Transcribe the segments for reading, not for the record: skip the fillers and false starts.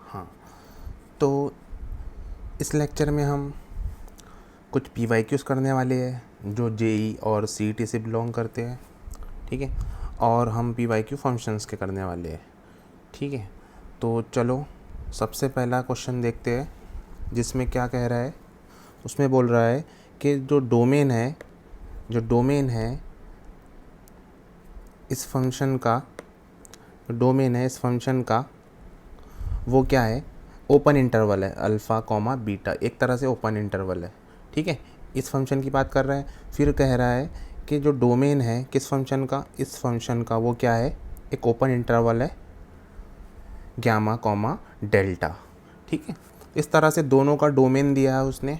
हाँ, तो इस लेक्चर में हम कुछ PYQs करने वाले हैं जो JEE और CET से बिलोंग करते हैं, ठीक है। और हम PYQ फंक्शंस के करने वाले हैं, ठीक है। तो चलो सबसे पहला क्वेश्चन देखते हैं, जिसमें क्या कह रहा है। उसमें बोल रहा है कि जो डोमेन है इस फंक्शन का वो क्या है, ओपन इंटरवल है अल्फ़ा कॉमा बीटा, एक तरह से ओपन इंटरवल है, ठीक है। इस फंक्शन की बात कर रहा है। फिर कह रहा है कि जो डोमेन है किस फंक्शन का, इस फंक्शन का, वो क्या है, एक ओपन इंटरवल है गैमा कॉमा डेल्टा, ठीक है। इस तरह से दोनों का डोमेन दिया है उसने,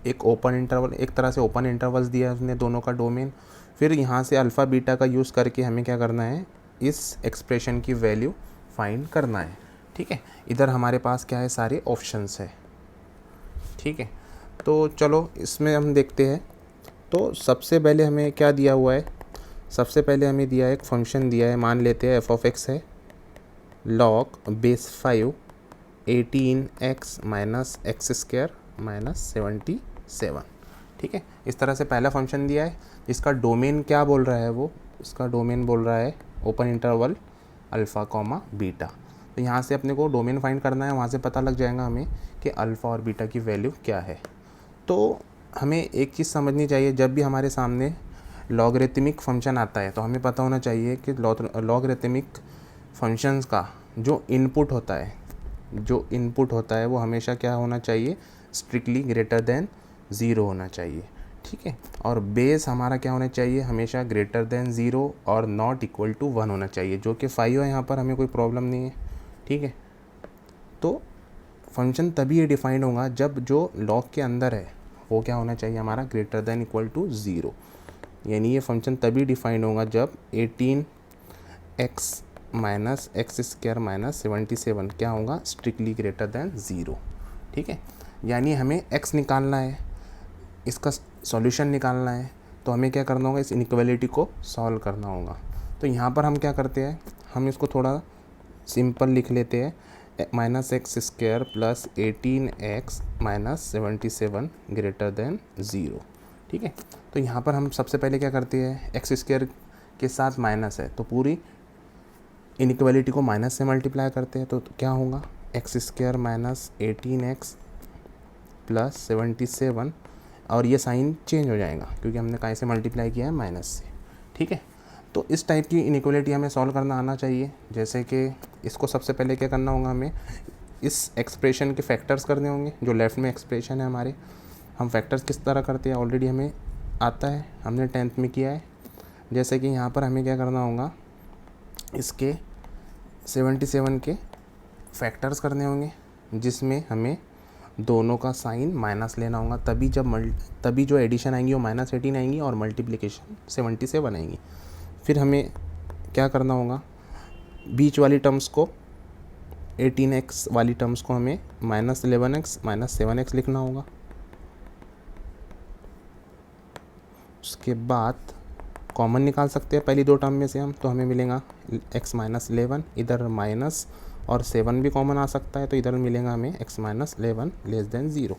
एक ओपन इंटरवल, एक तरह से ओपन इंटरवल्स दिया है उसने दोनों का डोमेन। फिर यहाँ से अल्फ़ा बीटा का यूज़ करके हमें क्या करना है, इस एक्सप्रेशन की वैल्यू फाइंड करना है, ठीक है। इधर हमारे पास क्या है, सारे ऑप्शंस है, ठीक है। तो चलो इसमें हम देखते हैं। तो सबसे पहले हमें क्या दिया हुआ है, सबसे पहले हमें दिया है एक फंक्शन दिया है, मान लेते हैं f(x) है log base 5 18x minus x square minus 77, ठीक है। इस तरह से पहला फंक्शन दिया है जिसका डोमेन क्या बोल रहा है, वो इसका डोमेन बोल रहा है open interval alpha comma beta. तो यहाँ से अपने को डोमेन फाइंड करना है, वहाँ से पता लग जाएगा हमें कि अल्फ़ा और बीटा की वैल्यू क्या है। तो हमें एक चीज़ समझनी चाहिए, जब भी हमारे सामने लॉगरिथमिक फंक्शन आता है तो हमें पता होना चाहिए कि लॉगरिथमिक फंक्शंस का जो इनपुट होता है वो हमेशा क्या होना चाहिए, स्ट्रिक्टली ग्रेटर देन 0 होना चाहिए, ठीक है। और बेस हमारा क्या होना चाहिए, हमेशा ग्रेटर देन 0 और नॉट इक्वल टू 1 होना चाहिए, जो कि 5 है। यहाँ पर हमें कोई प्रॉब्लम नहीं है, ठीक है। तो फंक्शन तभी डिफाइंड होगा जब जो लॉग के अंदर है वो क्या होना चाहिए, हमारा ग्रेटर देन इक्वल टू 0। यानी ये फंक्शन तभी डिफाइंड होगा जब 18x minus x square minus 77 क्या होगा, स्ट्रिक्टली ग्रेटर देन 0, ठीक है। यानी हमें x निकालना है, इसका सॉल्यूशन निकालना है, तो हमें क्या करना होगा, इस इनइक्वालिटी को सॉल्व करना होगा। तो यहाँ पर हम क्या करते हैं, हम इसको थोड़ा सिंपल लिख लेते हैं, minus x square plus 18x minus 77 greater than 0, ठीक है। तो यहाँ पर हम सबसे पहले क्या करते हैं, एक्स स्क्वायर के साथ माइनस है तो पूरी इनइक्वालिटी को माइनस से मल्टीप्लाई करते हैं। तो क्या होगा, x square minus 18x plus 77, और ये साइन चेंज हो जाएगा क्योंकि हमने कहाँ से मल्टीप्लाई किया है, माइनस से, ठीक है। तो इस टाइप की इनइक्वालिटी हमें सॉल्व करना आना चाहिए। जैसे कि इसको सबसे पहले क्या करना होगा, हमें इस एक्सप्रेशन के फैक्टर्स करने होंगे। जो लेफ़्ट में एक्सप्रेशन है हमारे, हम फैक्टर्स किस तरह करते हैं ऑलरेडी हमें आता है, हमने 10th में किया है। जैसे कि यहाँ पर हमें क्या करना होगा, इसके 77 के फैक्टर्स करने होंगे, जिसमें हमें दोनों का साइन माइनस लेना होगा, तभी जो एडिशन आएंगी वो -18 आएंगी और मल्टीप्लिकेशन 77 आएंगी। फिर हमें क्या करना होगा, बीच वाली टर्म्स को 18x वाली टर्म्स को हमें -11x माइनस 7x लिखना होगा। उसके बाद कॉमन निकाल सकते हैं पहली दो टर्म में से हम, तो हमें मिलेगा x माइनस 11, इधर माइनस और 7 भी कॉमन आ सकता है, तो इधर मिलेगा हमें x माइनस 11 लेस देन 0।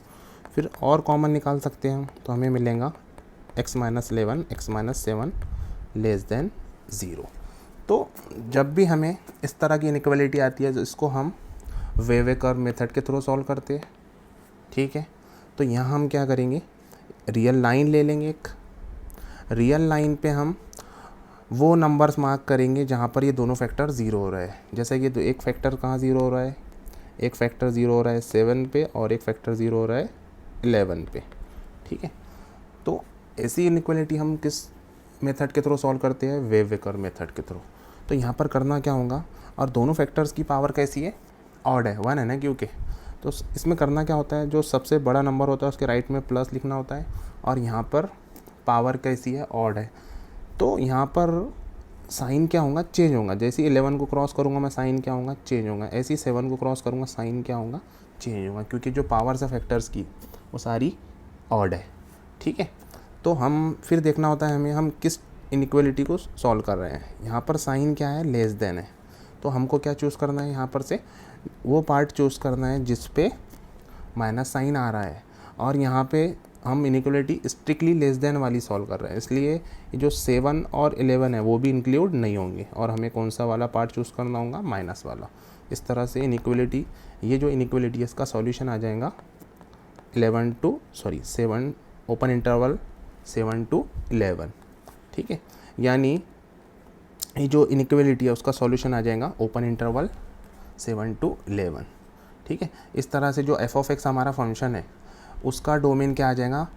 फिर और कॉमन निकाल सकते हैं हम, तो हमें मिलेगा x minus 11 x minus 7 less than 0। तो जब भी हमें इस तरह की इनइक्वालिटी आती है, तो इसको हम वेवेकर मेथड के थ्रू सॉल्व करते हैं, ठीक है। तो यहाँ हम क्या करेंगे, रियल लाइन ले लेंगे, एक रियल लाइन पे हम वो नंबर्स मार्क करेंगे जहाँ पर ये दोनों फैक्टर 0 हो रहा है। जैसे कि एक फैक्टर कहाँ 0 हो रहा है, एक फैक्टर 0 हो रहा है 7 पे और एक फैक्टर 0 हो रहा है 11 पे, ठीक है। तो ऐसी इनइक्वालिटी हम किस मेथड के थ्रू सॉल्व करते हैं, वेवेकर मेथड के थ्रू। तो यहाँ पर करना क्या होगा, और दोनों फैक्टर्स की पावर कैसी है, ऑड है, 1 है ना, क्योंकि तो इसमें करना क्या होता है, जो सबसे बड़ा नंबर होता है उसके राइट में प्लस लिखना होता है, और यहाँ पर पावर कैसी है, ऑड है। तो यहाँ पर साइन क्या होगा, चेंज होगा। जैसे 11 को क्रॉस करूँगा मैं, साइन क्या होगा, चेंज होगा। ऐसे ही 7 को क्रॉस करूँगा, साइन क्या होगा, चेंज होगा, क्योंकि जो पावर्स है फैक्टर्स की वो सारी ऑड है, ठीक है। तो हम फिर देखना होता है हमें, हम किस इनइक्वालिटी को सॉल्व कर रहे हैं। यहाँ पर साइन क्या है, लेस देन है, तो हमको क्या चूज़ करना है यहाँ पर से, वो पार्ट चूज़ करना है जिस पे माइनस साइन आ रहा है, और यहाँ पे हम इनइक्वलिटी स्ट्रिक्टली लेस देन वाली सॉल्व कर रहे हैं, इसलिए ये जो 7 और 11 है वो भी इंक्लूड नहीं होंगे, और हमें कौन सा वाला पार्ट चूज़ करना होगा, माइनस वाला। इस तरह से इनइक्वलिटी, ये जो इनइक्वलिटी है इसका सॉल्यूशन आ जाएगा 7 ओपन इंटरवल 7 to 11, ठीक है। यानी ये जो इनइक्वलिटी है उसका सॉल्यूशन आ जाएगा ओपन इंटरवल 7 to 11, ठीक है। इस तरह से जो एफ ऑफ एक्स हमारा फंक्शन है उसका डोमेन क्या आ जाएगा,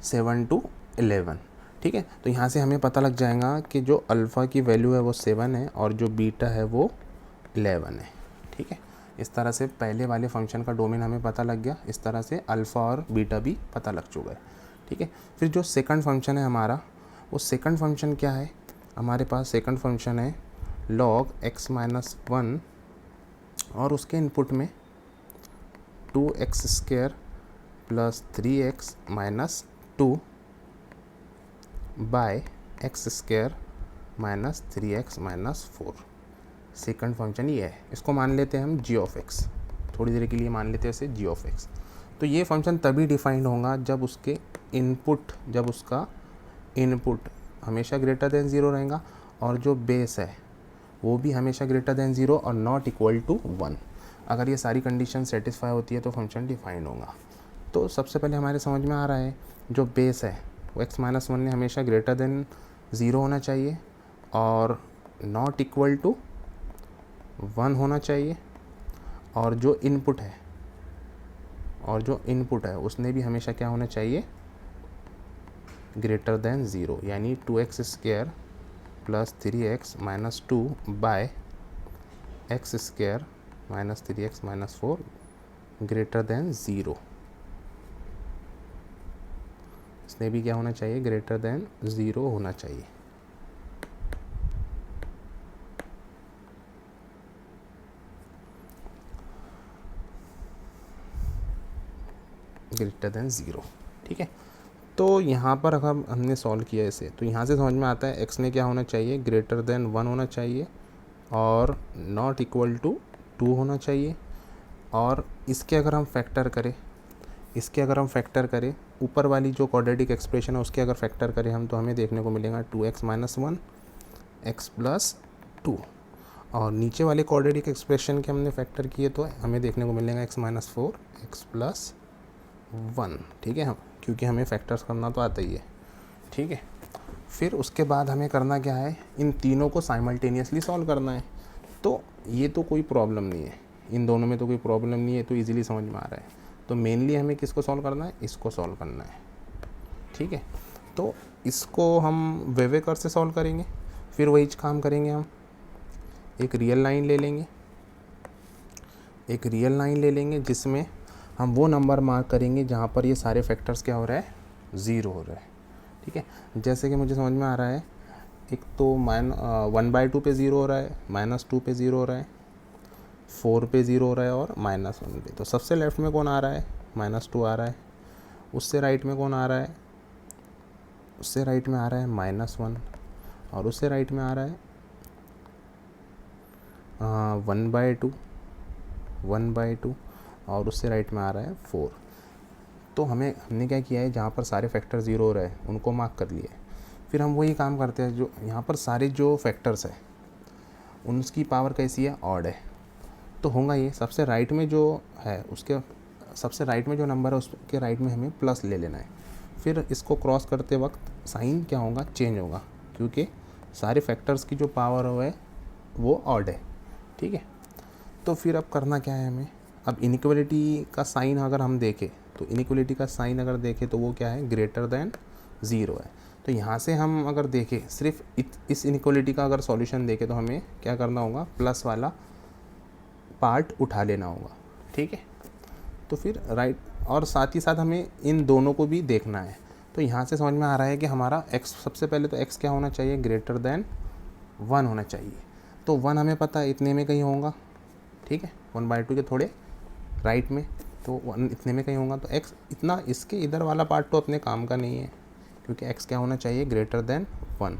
7 to 11, ठीक है। तो यहाँ से हमें पता लग जाएगा कि जो अल्फ़ा की वैल्यू है वो 7 है और जो बीटा है वो 11 है, ठीक है। इस तरह से पहले वाले फंक्शन का डोमेन हमें पता लग गया, इस तरह से अल्फ़ा और बीटा भी पता लग चुका है, ठीक है। फिर जो सेकंड फंक्शन है हमारा, वो सेकंड फंक्शन क्या है, हमारे पास सेकंड फंक्शन है log x माइनस 1 और उसके इनपुट में 2x² plus 3x minus 2 by x² minus 3x minus 4। Second function ये है, इसको मान लेते हैं हम g ऑफ x, थोड़ी देर के लिए मान लेते हैं इसे g ऑफ x। तो ये फंक्शन तभी डिफाइंड होगा जब उसके इनपुट, जब उसका इनपुट हमेशा ग्रेटर देन 0 रहेगा और जो बेस है वो भी हमेशा ग्रेटर देन 0 और नॉट इक्वल टू 1। अगर ये सारी कंडीशन सेटिस्फाई होती है तो फंक्शन डिफाइंड होगा। तो सबसे पहले हमारे समझ में आ रहा है जो बेस है वो x माइनस 1 ने हमेशा ग्रेटर देन 0 होना चाहिए और नॉट इक्वल टू 1 होना चाहिए, और जो इनपुट है उसने भी हमेशा क्या होना चाहिए, ग्रेटर देन 0, यानी 2x² plus 3x minus 2 by x² minus 3x minus 4 greater than 0, इसने भी क्या होना चाहिए, ग्रेटर देन 0 होना चाहिए। ग्रेटर देन 0, ठीक है। तो यहाँ पर अगर हमने सॉल्व किया इसे, तो यहाँ से समझ में आता है x ने क्या होना चाहिए, ग्रेटर देन 1 होना चाहिए और नॉट इक्वल टू 2 होना चाहिए। और इसके अगर हम फैक्टर करें, ऊपर वाली जो क्वाड्रेटिक एक्सप्रेशन है उसके अगर फैक्टर करें हम, तो हमें देखने को मिलेगा 2x माइनस 1 x प्लस 2, और नीचे वाले क्वाड्रेटिक एक्सप्रेशन के हमने फैक्टर किए तो हमें देखने को मिलेगा x माइनस 4 x प्लस 1, ठीक है। हम क्योंकि हमें फैक्टर्स करना तो आता ही है, ठीक है। फिर उसके बाद हमें करना क्या है, इन तीनों को साइमल्टेनियसली सॉल्व करना है। तो ये तो कोई प्रॉब्लम नहीं है, इन दोनों में तो कोई प्रॉब्लम नहीं है, तो इजीली समझ में आ रहा है। तो मेनली हमें किसको सॉल्व करना है, इसको सॉल्व करना है, ठीक है। तो इसको हम वेवेकर से सॉल्व करेंगे, फिर वही काम करेंगे, हम एक रियल लाइन ले लेंगे जिसमें हम वो नंबर मार्क करेंगे जहाँ पर ये सारे फैक्टर्स क्या हो रहा है, 0 हो रहा है, ठीक है। जैसे कि मुझे समझ में आ रहा है, एक तो 1/2 पे 0 हो रहा है, -2 पे 0 हो रहा है, 4 पे 0 हो रहा है और -1 पे। तो सबसे लेफ्ट में कौन आ रहा है, -2 आ रहा है। उससे राइट में कौन आ रहा है, उससे राइट में आ रहा है -1, और उससे राइट में आ रहा है 1/2, और उससे राइट में आ रहा है 4। तो हमने क्या किया है, जहाँ पर सारे फैक्टर 0 हो रहे हैं उनको मार्क कर लिए। फिर हम वही काम करते हैं, जो यहाँ पर सारे जो फैक्टर्स है उनकी पावर कैसी है, ऑड है। तो होगा ये सबसे राइट में जो है, उसके सबसे राइट में जो नंबर है उसके राइट में हमें प्लस ले लेना है। फिर इसको क्रॉस करते वक्त साइन क्या होगा, चेंज होगा, क्योंकि सारे फैक्टर्स की जो पावर है वो ऑड है, ठीक है। तो फिर अब करना क्या है हमें, अब इनइक्वलिटी का साइन अगर हम देखें, तो इनइक्वलिटी का साइन अगर देखें तो वो क्या है, ग्रेटर देन 0 है। तो यहाँ से हम अगर देखें, सिर्फ इस इनइक्वलिटी का अगर सॉल्यूशन देखें तो हमें क्या करना होगा, प्लस वाला पार्ट उठा लेना होगा, ठीक है। तो फिर राइट, और साथ ही साथ हमें इन दोनों को भी देखना है। तो यहाँ से समझ में आ रहा है कि हमारा x, सबसे पहले तो x क्या होना चाहिए, ग्रेटर देन 1 होना चाहिए। तो 1 हमें पता है इतने में कहीं होगा, ठीक है, 1/2 के थोड़े राइट में, तो 1 इतने में कहीं होगा। तो x इतना, इसके इधर वाला पार्ट तो अपने काम का नहीं है, क्योंकि x क्या होना चाहिए, ग्रेटर देन 1।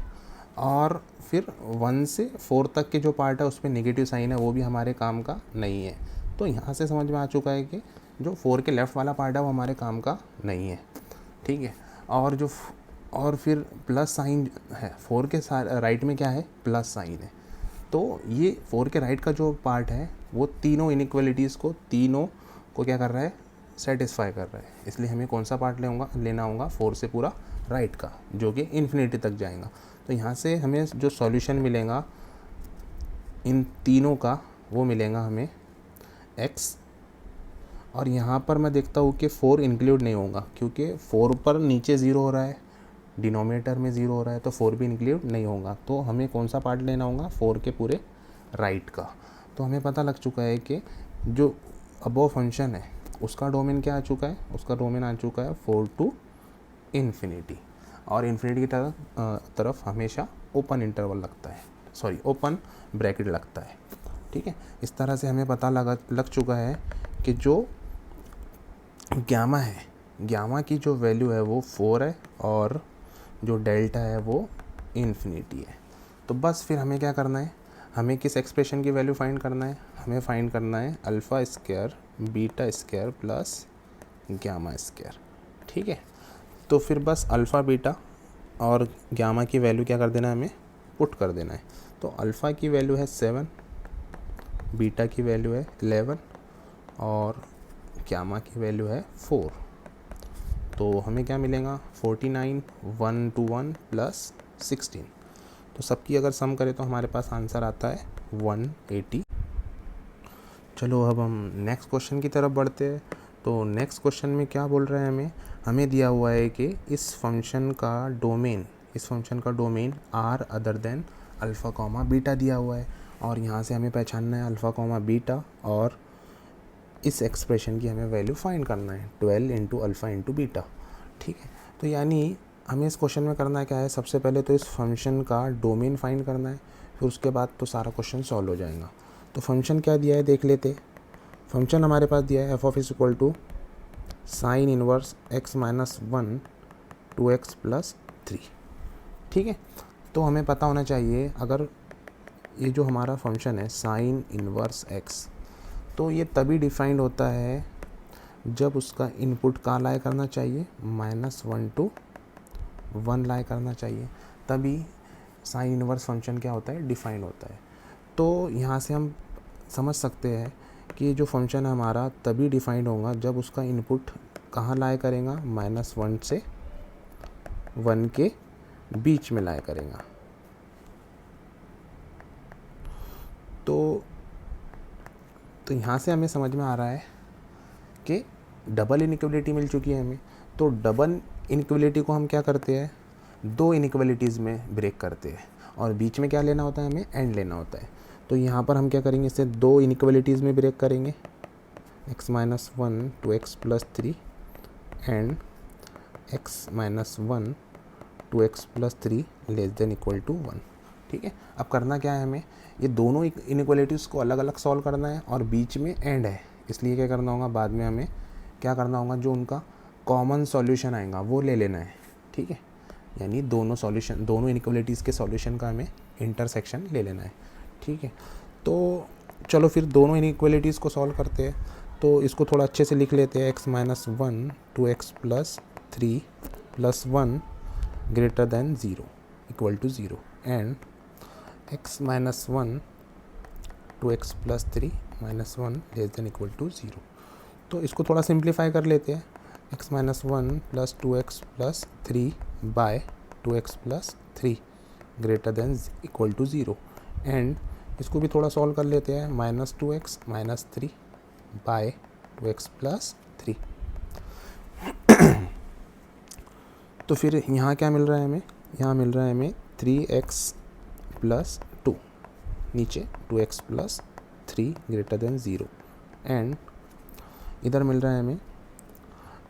और फिर 1 से 4 तक के जो पार्ट है उस पर नेगेटिव साइन है, वो भी हमारे काम का नहीं है। तो यहाँ से समझ में आ चुका है कि जो 4 के लेफ़्ट वाला पार्ट है वो हमारे काम का नहीं है, ठीक है। और फिर प्लस साइन है, 4 के राइट में क्या है, प्लस साइन है। तो ये 4 के राइट का जो पार्ट है वो तीनों इनइक्वलिटीज़ को क्या कर रहा है, सेटिस्फाई कर रहा है। इसलिए हमें कौन सा पार्ट लेना होगा 4 से पूरा राइट का, जो कि इन्फिनिटी तक जाएगा। तो यहाँ से हमें जो सॉल्यूशन मिलेगा इन तीनों का, वो मिलेगा हमें x। और यहाँ पर मैं देखता हूँ कि 4 इंक्लूड नहीं होगा, क्योंकि 4 पर नीचे 0 हो रहा है, डिनोमिनेटर में 0 हो रहा है, तो 4 भी इंक्लूड नहीं होगा। तो हमें कौन सा पार्ट लेना होगा, 4 के पूरे राइट का। तो हमें पता लग चुका है कि जो अबव फंक्शन है उसका डोमेन क्या आ चुका है, उसका डोमेन आ चुका है 4 टू इन्फिनिटी। और इन्फिनिटी की तरफ हमेशा ओपन इंटरवल लगता है, ओपन ब्रैकेट लगता है, ठीक है। इस तरह से हमें पता लग चुका है कि जो गामा की जो वैल्यू है वो 4 है और जो डेल्टा है वो इन्फिनिटी है। तो बस फिर हमें क्या करना है, हमें किस एक्सप्रेशन की वैल्यू फाइंड करना है, हमें फाइंड करना है alpha square beta square plus gamma square, ठीक है। तो फिर बस अल्फ़ा बीटा और गामा की वैल्यू क्या कर देना है, हमें पुट कर देना है। तो अल्फ़ा की वैल्यू है 7, बीटा की वैल्यू है 11 और गामा की वैल्यू है 4। तो हमें क्या मिलेगा, 49, 1 to 1 प्लस 16। तो सबकी अगर सम करें तो हमारे पास आंसर आता है 180। चलो अब हम नेक्स्ट क्वेश्चन की तरफ बढ़ते हैं। तो नेक्स्ट क्वेश्चन में क्या बोल रहा है, हमें दिया हुआ है कि इस फंक्शन का domain are other than alpha comma beta दिया हुआ है। और यहाँ से हमें पहचानना है अल्फ़ा कॉमा बीटा, और इस एक्सप्रेशन की हमें वैल्यू फाइंड करना है 12 इंटू अल्फ़ा इंटू बीटा, ठीक है। तो यानी हमें इस क्वेश्चन में करना क्या है, सबसे पहले तो इस फंक्शन का डोमेन फाइंड करना है, फिर उसके बाद तो सारा क्वेश्चन सॉल्व हो जाएगा। तो फंक्शन क्या दिया है देख लेते। फंक्शन हमारे पास दिया है f(x) = sine inverse x minus 1 2x plus 3, ठीक है। तो हमें पता होना चाहिए, अगर ये जो हमारा फंक्शन है साइन इनवर्स x, तो ये तभी डिफाइंड होता है जब उसका इनपुट कहाँ लाई करना चाहिए, -1 to 1 लाई करना चाहिए, तभी साइन इनवर्स फंक्शन क्या होता है, डिफाइंड होता है। तो यहाँ से हम समझ सकते हैं कि जो फंक्शन है हमारा तभी डिफाइंड होगा जब उसका इनपुट कहाँ लाई करेगा, -1 से 1 के बीच में लाई करेगा। तो यहाँ से हमें समझ में आ रहा है कि डबल इनइक्वलिटी मिल चुकी है हमें। तो डबल इनइक्वलिटी को हम क्या करते हैं, 2 इनइक्वलिटीज़ में ब्रेक करते हैं, और बीच में क्या लेना होता है, हमें एंड लेना होता है। तो यहाँ पर हम क्या करेंगे, इसे 2 इनइक्वलिटीज़ में ब्रेक करेंगे, x minus 1 2x plus 3 and x minus 1 2x plus 3 less than equal to 1, ठीक है। अब करना क्या है, हमें ये दोनों इनइक्वलिटीज़ को अलग अलग सॉल्व करना है, और बीच में एंड है, इसलिए क्या करना होगा, बाद में हमें क्या करना होगा, जो उनका कॉमन सॉल्यूशन आएगा वो ले लेना है, ठीक है। यानी दोनों इनइक्वलिटीज़ के सॉल्यूशन का हमें इंटरसेक्शन ले लेना है, ठीक है। तो चलो फिर दोनों इनइक्वलिटीज़ को सॉल्व करते हैं। तो इसको थोड़ा अच्छे से लिख लेते हैं, x minus 1 2x plus 3 plus 1 greater than 0 equal to 0 and x minus 1 2x plus 3 minus 1 less than equal to 0। तो इसको थोड़ा सिंप्लीफाई कर लेते हैं, x minus 1 plus 2x plus 3 by 2x plus 3 greater than equal to 0 and इसको भी थोड़ा solve कर लेते हैं, -2x minus 3 by 2x plus 3। तो फिर यहाँ क्या मिल रहा है हमें, यहाँ मिल रहा है हमें 3x प्लस 2, नीचे 2x plus 3 greater than 0 and इधर मिल रहा है हमें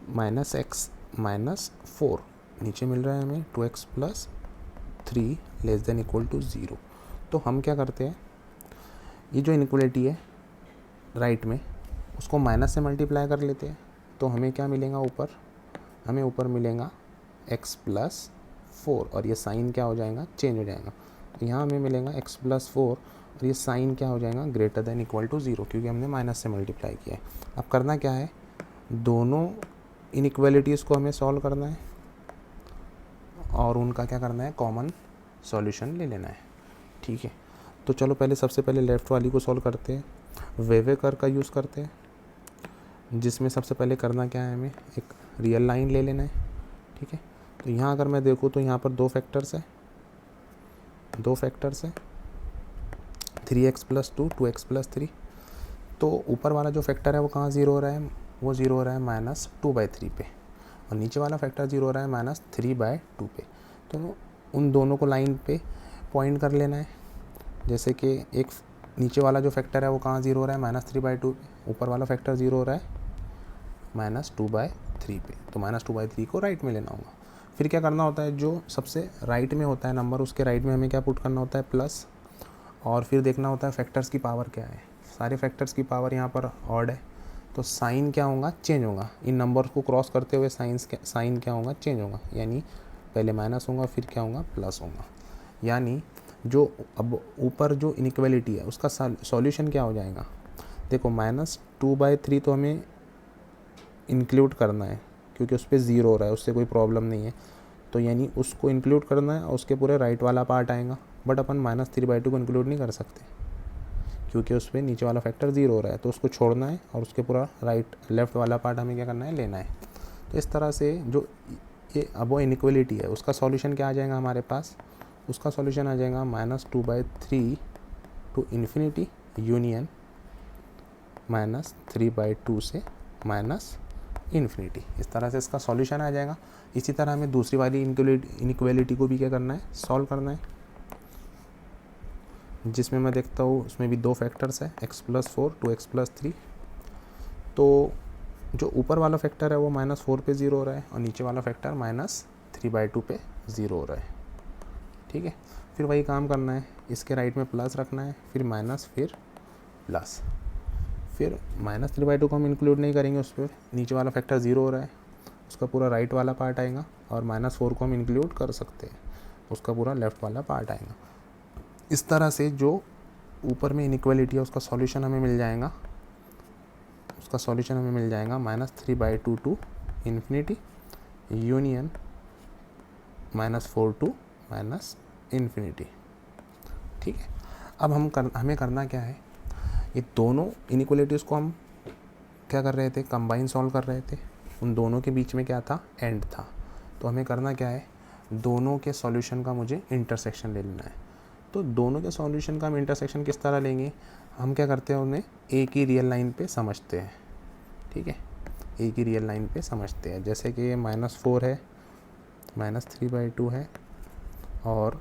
-x माइनस 4, नीचे मिल रहा है हमें 2x plus 3 less than equal to 0। तो हम क्या करते हैं, ये जो इनइक्वलिटी है राइट में, उसको माइनस से मल्टीप्लाई कर लेते हैं। तो हमें क्या मिलेगा, ऊपर मिलेगा x प्लस 4 और ये साइन क्या हो जाएगा, चेंज हो जाएगा। तो यहाँ हमें मिलेगा x+4 और ये साइन क्या हो जाएगा, ग्रेटर देन इक्वल टू 0, क्योंकि हमने माइनस से मल्टीप्लाई किया है। अब करना क्या है, दोनों इनइक्वालिटीज़ को हमें सॉल्व करना है और उनका क्या करना है, कॉमन सॉल्यूशन ले लेना है। ठीक है, तो चलो पहले सबसे पहले लेफ़्ट वाली को सॉल्व करते हैं, वेवे कर्व का यूज़ करते हैं, जिसमें सबसे पहले करना क्या है, हमें एक रियल लाइन ले लेना है। ठीक है, तो यहाँ अगर मैं देखूँ तो यहाँ पर दो फैक्टर्स है 3x+2 2x+3। तो ऊपर वाला जो फैक्टर है वो कहाँ ज़ीरो हो रहा है, वो ज़ीरो हो रहा है -2/3 पे, और नीचे वाला फैक्टर ज़ीरो हो रहा है -3/2 पे। तो उन दोनों को लाइन पे पॉइंट कर लेना है। जैसे कि एक नीचे वाला जो फैक्टर है वो कहाँ ज़ीरो हो रहा है, -3/2 पे, ऊपर वाला फैक्टर ज़ीरो हो रहा है -2/3 पे। तो -2/3 को राइट में लेना होगा। फिर क्या करना होता है, जो सबसे राइट में होता है नंबर, उसके राइट में हमें क्या पुट करना होता है, प्लस, और फिर देखना होता है फैक्टर्स की पावर क्या है। सारे फैक्टर्स की पावर यहाँ पर ऑड है, तो साइन क्या होगा, चेंज होगा। इन नंबर्स को क्रॉस करते हुए साइन क्या होगा, चेंज होगा, यानी पहले माइनस होगा फिर क्या होगा, प्लस होगा। यानी जो अब ऊपर जो इनइक्वालिटी है उसका सॉल्यूशन क्या हो जाएगा, देखो -2/3 तो हमें इंक्लूड करना है क्योंकि उस पर ज़ीरो हो रहा है, उससे कोई प्रॉब्लम नहीं है, तो यानी उसको इंक्लूड करना है और उसके पूरे राइट वाला पार्ट आएगा। बट अपन -3/2 को इंक्लूड नहीं कर सकते क्योंकि उस पर नीचे वाला फैक्टर ज़ीरो हो रहा है, तो उसको छोड़ना है और उसके पूरा लेफ़्ट वाला पार्ट हमें क्या करना है, लेना है। तो इस तरह से जो ये अब वो इनइक्वालिटी है उसका सॉल्यूशन क्या आ जाएगा हमारे पास, उसका सॉल्यूशन आ जाएगा -2/3 टू इन्फिनिटी यूनियन -3/2 से इन्फिनिटी। इस तरह से इसका सॉल्यूशन आ जाएगा। इसी तरह हमें दूसरी वाली इनइक्वालिटी को भी क्या करना है, सॉल्व करना है, जिसमें मैं देखता हूँ उसमें भी दो फैक्टर्स है, x+4 2x+3। तो जो ऊपर वाला फैक्टर है वो -4 पे ज़ीरो हो रहा है और नीचे वाला फैक्टर -3/2 पे ज़ीरो हो रहा है। ठीक है, फिर वही काम करना है, इसके राइट में प्लस रखना है, फिर माइनस, फिर प्लस, फिर -3/2 को हम इंक्लूड नहीं करेंगे, उस पर नीचे वाला फैक्टर ज़ीरो हो रहा है, उसका पूरा राइट वाला पार्ट आएगा, और -4 को हम इंक्लूड कर सकते हैं, उसका पूरा लेफ़्ट वाला पार्ट आएगा। इस तरह से जो ऊपर में इनइक्वालिटी है उसका सॉल्यूशन हमें मिल जाएगा, -3/2 to infinity union -4 to infinity. ठीक है, अब हमें करना क्या है, ये दोनों इनइक्वालिटीज़ को हम क्या कर रहे थे, कंबाइन सॉल्व कर रहे थे। उन दोनों के बीच में क्या था, एंड था। तो हमें करना क्या है, दोनों के सॉल्यूशन का मुझे इंटरसेक्शन ले लेना है। तो दोनों के सॉल्यूशन का हम इंटरसेक्शन किस तरह लेंगे, हम क्या करते हैं, उन्हें एक ही रियल लाइन पे समझते हैं। ठीक है, एक ही रियल लाइन पे समझते हैं। जैसे कि ये -4 है, -3/2 है, और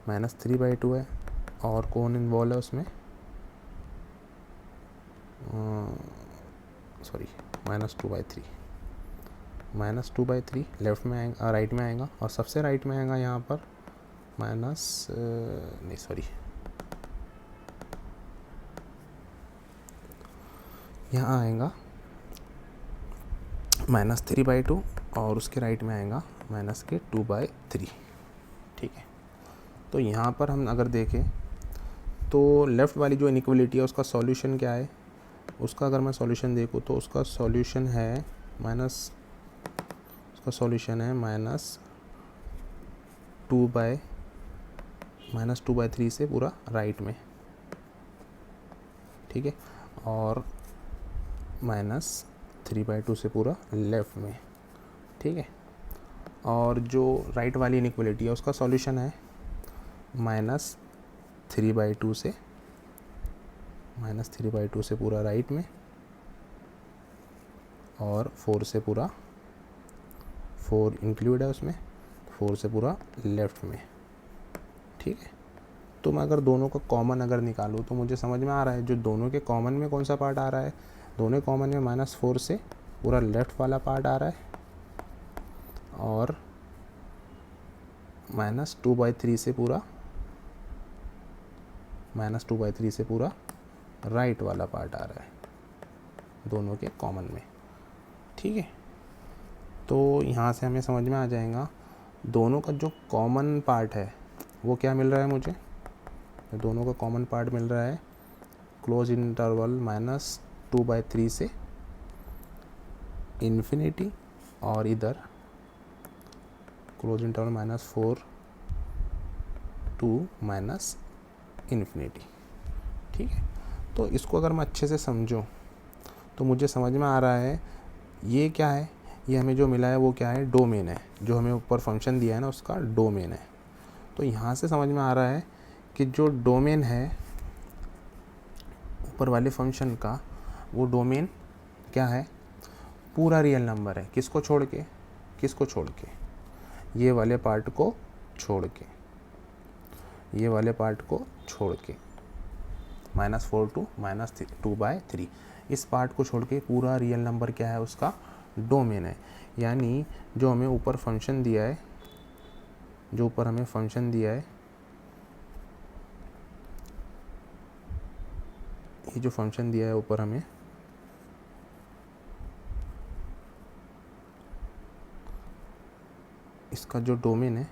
-3/2 है, और कौन इन्वॉल्व है उसमें, सॉरी -2/3 लेफ़्ट में आएगा, राइट में आएगा, और सबसे राइट में आएगा यहाँ पर यहाँ आएगा -3/2 और उसके राइट में आएगा -2/3। ठीक है, तो यहाँ पर हम अगर देखें तो लेफ़्ट वाली जो इनइक्वालिटी है उसका सॉल्यूशन क्या है, उसका अगर मैं सॉल्यूशन देखूँ तो उसका सॉल्यूशन है -2/3 से पूरा राइट में। ठीक है, और -3/2 से पूरा लेफ़्ट में। ठीक है, और जो राइट वाली इनइक्वालिटी है उसका सॉल्यूशन है -3/2 से पूरा राइट में, और 4 से पूरा, 4 इंक्लूड है उसमें, 4 से पूरा लेफ़्ट में। ठीक है, तो मैं अगर दोनों का कॉमन अगर निकालूँ तो मुझे समझ में आ रहा है जो दोनों के कॉमन में कौन सा पार्ट आ रहा है, दोनों कॉमन में -4 से पूरा लेफ़्ट वाला पार्ट आ रहा है, और -2/3 से पूरा राइट वाला पार्ट आ रहा है दोनों के कॉमन में। ठीक है, तो यहाँ से हमें समझ में आ जाएगा दोनों का जो कॉमन पार्ट है वो क्या मिल रहा है मुझे, दोनों का कॉमन पार्ट मिल रहा है क्लोज इंटरवल -2/3 से इन्फिनिटी, और इधर क्लोज इंटरवल -4 टू इन्फिनिटी। ठीक है, तो इसको अगर मैं अच्छे से समझूं तो मुझे समझ में आ रहा है ये क्या है, ये हमें जो मिला है वो क्या है, डोमेन है। जो हमें ऊपर फंक्शन दिया है ना उसका डोमेन है। तो यहाँ से समझ में आ रहा है कि जो डोमेन है ऊपर वाले फंक्शन का, वो डोमेन क्या है, पूरा रियल नंबर है। किसको छोड़ के, किसको छोड़ के, ये वाले पार्ट को छोड़ के, ये वाले पार्ट को छोड़ के -4 टू -2/3, इस पार्ट को छोड़ के पूरा रियल नंबर क्या है, उसका डोमेन है। यानी जो हमें ऊपर फंक्शन दिया है, जो ऊपर हमें फंक्शन दिया है, ये जो फंक्शन दिया है ऊपर हमें, इसका जो डोमेन है,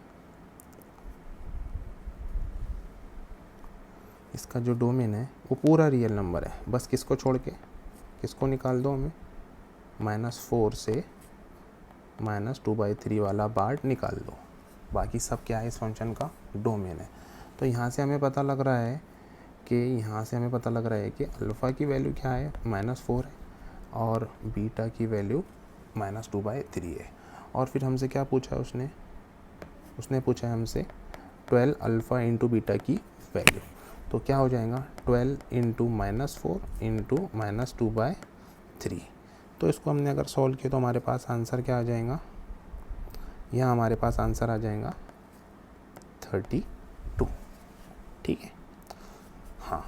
इसका जो डोमेन है वो पूरा रियल नंबर है। बस किसको छोड़ के, किसको निकाल दो हमें, -4 से -2/3 वाला पार्ट निकाल दो, बाकी सब क्या है इस फंक्शन का डोमेन है। तो यहाँ से हमें पता लग रहा है कि, यहाँ से हमें पता लग रहा है कि अल्फ़ा की वैल्यू क्या है, -4 है, और बीटा की वैल्यू -2/3 है। और फिर हमसे क्या पूछा है उसने, उसने पूछा है हमसे 12 अल्फ़ा इंटू बीटा की वैल्यू। तो क्या हो जाएगा 12 इंटू -4 इंटू -2/3। तो इसको हमने अगर सॉल्व किया तो हमारे पास आंसर क्या आ जाएगा, यहाँ हमारे पास आंसर आ जाएगा 32। ठीक है, हाँ।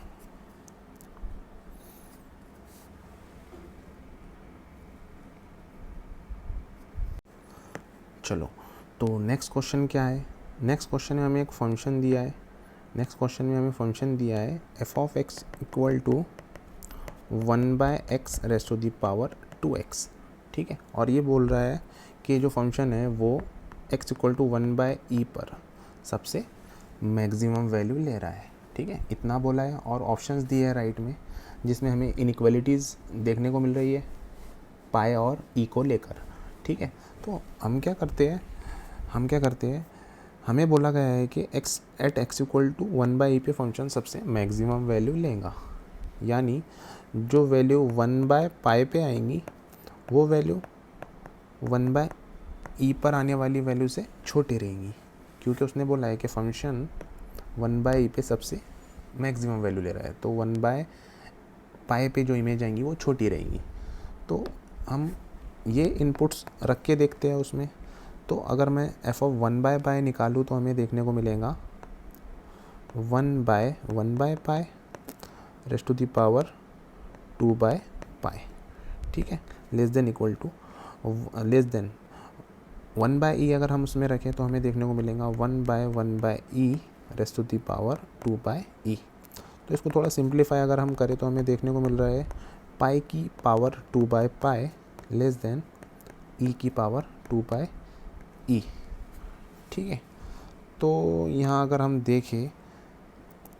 चलो, तो नेक्स्ट क्वेश्चन क्या है। नेक्स्ट क्वेश्चन में हमें एक फंक्शन दिया है, नेक्स्ट क्वेश्चन में हमें फंक्शन दिया है f(x) = 1/x rays to the power 2x। ठीक है, और ये बोल रहा है कि जो फंक्शन है वो x = 1/e पर सबसे मैक्सिमम वैल्यू ले रहा है। ठीक है, इतना बोला है, और ऑप्शंस दिए हैं राइट में, जिसमें हमें इनइक्वालिटीज़ देखने को मिल रही है पाई और ई को लेकर। ठीक है, तो हम क्या करते हैं, हमें बोला गया है कि x = 1/e पे फंक्शन सबसे मैक्सिमम वैल्यू लेगा। यानी जो वैल्यू 1/π पे आएंगी वो वैल्यू 1/e पर आने वाली वैल्यू से छोटी रहेंगी, क्योंकि उसने बोला है कि फंक्शन 1/e पे सबसे मैक्सिमम वैल्यू ले रहा है। तो 1/π पे जो इमेज आएंगी वो छोटी रहेंगी। तो हम ये इनपुट्स रख के देखते हैं उसमें। तो अगर मैं f(1/π) निकालूँ तो हमें देखने को मिलेगा 1/1/π रेज़ टू द पावर 2/π। ठीक है, लेस देन 1/e अगर हम उसमें रखें तो हमें देखने को मिलेगा 1/1/e rays to the power 2/e। तो इसको थोड़ा सिंप्लीफाई अगर हम करें तो हमें देखने को मिल रहा है पाई की पावर 2/π लेस देन e की पावर 2/e। ठीक है, तो यहाँ अगर हम देखें,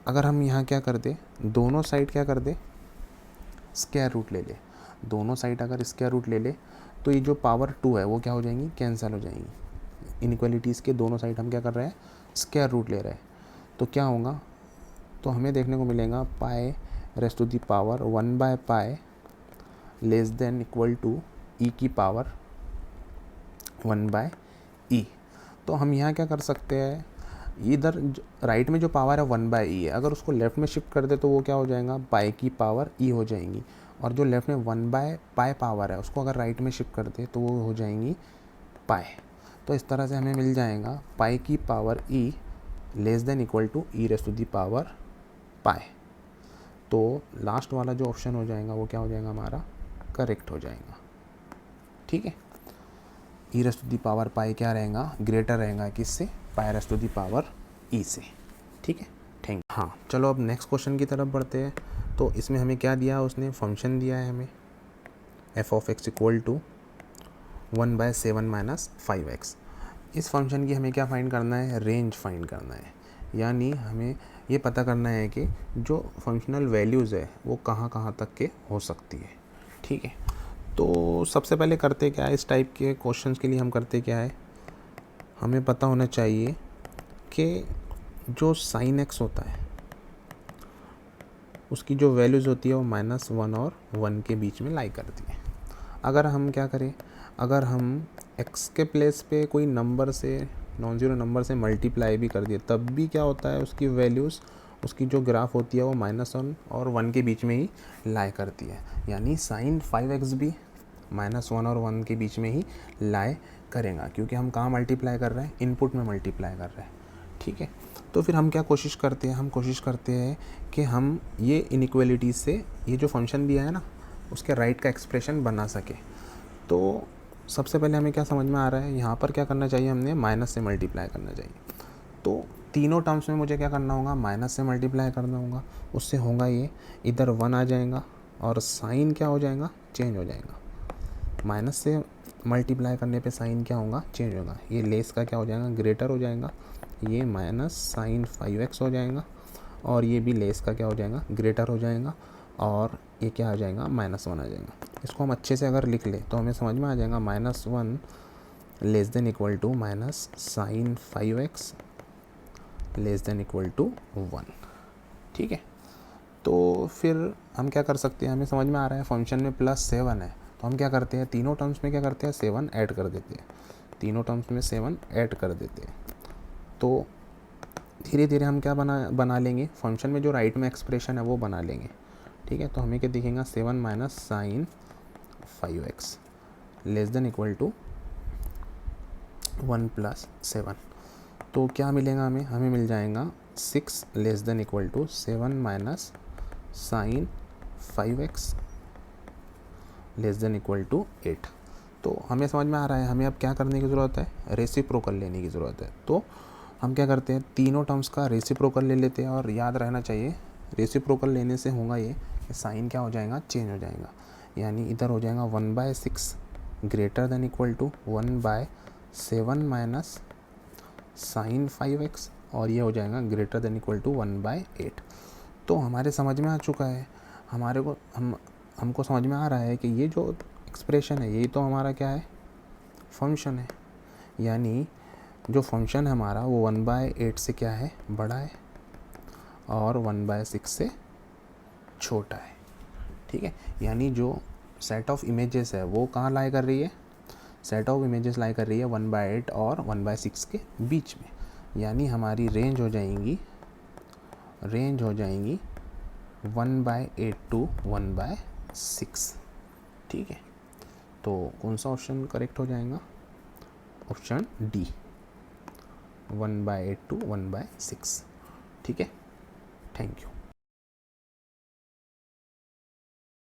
अगर हम यहाँ क्या कर दे, दोनों साइड क्या कर दे, स्क्वायर रूट ले ले। दोनों साइड अगर स्क्वायर रूट ले ले तो ये जो पावर 2 है वो क्या हो जाएंगी, कैंसिल हो जाएंगी। इनइक्वालिटीज़ के दोनों साइड हम क्या कर रहे हैं, स्क्वायर रूट ले रहे हैं। तो क्या होगा, तो हमें देखने को मिलेगा pi raise to the power 1/π less than equal to e की पावर 1/e। तो हम यहाँ क्या कर सकते हैं, इधर राइट में जो पावर है 1/e है, अगर उसको लेफ़्ट में शिफ्ट कर दे तो वो क्या हो जाएगा, पाई की पावर e हो जाएंगी। और जो लेफ़्ट में 1/π पावर है उसको अगर राइट में शिफ्ट कर दे तो वो हो जाएंगी पाई। तो इस तरह से हमें मिल जाएगा पाई की power e less than equal to e raise to the power pi. तो लास्ट वाला जो ऑप्शन हो जाएगा वो क्या हो जाएगा, हमारा करेक्ट हो जाएगा। ठीक है, e raise to the power pi क्या रहेगा, ग्रेटर रहेगा किससे, pi raise to the power e से। ठीक है, थैंक। हाँ, चलो अब नेक्स्ट क्वेश्चन की तरफ बढ़ते हैं। तो इसमें हमें क्या दिया है, उसने फंक्शन दिया है हमें f(x) = 1/7 माइनस 5x। इस फंक्शन की हमें क्या फाइंड करना है, रेंज फाइंड करना है, यानी हमें ये पता करना है कि जो फंक्शनल वैल्यूज़ है वो कहाँ कहाँ तक के हो सकती है। ठीक है, तो सबसे पहले करते क्या है, इस टाइप के क्वेश्चंस के लिए हम करते क्या है, हमें पता होना चाहिए कि जो sin x होता है उसकी जो वैल्यूज़ होती है वो -1 और 1 के बीच में लाई करती है। अगर हम क्या करें, अगर हम x के प्लेस पे कोई नंबर से, नॉन ज़ीरो नंबर से मल्टीप्लाई भी कर दिए तब भी क्या होता है, उसकी वैल्यूज़, उसकी जो ग्राफ होती है वो -1 और 1 के बीच में ही लाई करती है। यानी sin 5x भी -1 और 1 के बीच में ही लाई करेगा, क्योंकि हम कहाँ मल्टीप्लाई कर रहे हैं, इनपुट में मल्टीप्लाई कर रहे हैं। ठीक है, तो फिर हम क्या कोशिश करते हैं, हम कोशिश करते हैं कि हम ये इनइक्वालिटी से ये जो फंक्शन दिया है ना उसके राइट का एक्सप्रेशन बना सके। तो सबसे पहले हमें क्या समझ में आ रहा है, यहाँ पर क्या करना चाहिए, हमने माइनस से मल्टीप्लाई करना चाहिए। तो तीनों टर्म्स में मुझे क्या करना होगा, माइनस से मल्टीप्लाई करना होगा। उससे होगा ये, इधर 1 आ जाएगा और साइन क्या हो जाएगा, चेंज हो जाएगा। माइनस से मल्टीप्लाई करने पे साइन क्या होगा, चेंज होगा। ये लेस का क्या हो जाएगा, ग्रेटर हो जाएगा। ये माइनस साइन 5x हो जाएगा और ये भी लेस का क्या हो जाएगा, ग्रेटर हो जाएगा। और ये क्या आ जाएगा, -1 आ जाएगा। इसको हम अच्छे से अगर लिख ले तो हमें समझ में आ जाएगा, -1 less than equal to minus sine 5x less than equal to 1। ठीक है, तो फिर हम क्या कर सकते हैं, हमें समझ में आ रहा है फंक्शन में +7 है, तो हम क्या करते हैं, तीनों टर्म्स में क्या करते हैं, 7 ऐड कर देते हैं। तीनों टर्म्स में 7 ऐड कर देते हैं। तो धीरे धीरे हम क्या बना लेंगे, फंक्शन में जो राइट में एक्सप्रेशन है वो बना लेंगे। ठीक है, तो हमें क्या दिखेगा, 7 minus sine 5x less than equal to 1 + 7। तो क्या मिलेगा हमें, हमें मिल जाएगा 6 less than equal to 7 minus sine 5x less than equal to 8। तो हमें समझ में आ रहा है, हमें अब क्या करने की ज़रूरत है, रेसिप्रोकल लेने की ज़रूरत है। तो हम क्या करते हैं, तीनों टर्म्स का रेसिप्रोकल ले लेते हैं। और याद रहना चाहिए, रेसिप्रोकल लेने से होगा ये कि साइन क्या हो जाएगा, चेंज हो जाएगा। यानी इधर हो जाएगा 1/6 greater than equal to 1/7 minus sine 5x और ये हो जाएगा ग्रेटर देन इक्वल टू 1/8। तो हमारे समझ में आ चुका है, हमारे को हमको समझ में आ रहा है कि ये जो एक्सप्रेशन है यही तो हमारा क्या है, फंक्शन है। यानी जो फंक्शन है हमारा वो 1/8 से क्या है, बड़ा है और 1/6 से छोटा है। ठीक है, यानी जो सेट ऑफ इमेजेस है वो कहाँ लाई कर रही है, सेट ऑफ इमेजेस लाई कर रही है 1/8 और 1/6 के बीच में। यानी हमारी रेंज हो जाएंगी 1/8 टू 1/6। ठीक है, तो कौन सा ऑप्शन करेक्ट हो जाएगा, ऑप्शन डी, 1/8 टू 1/6। ठीक है, थैंक यू।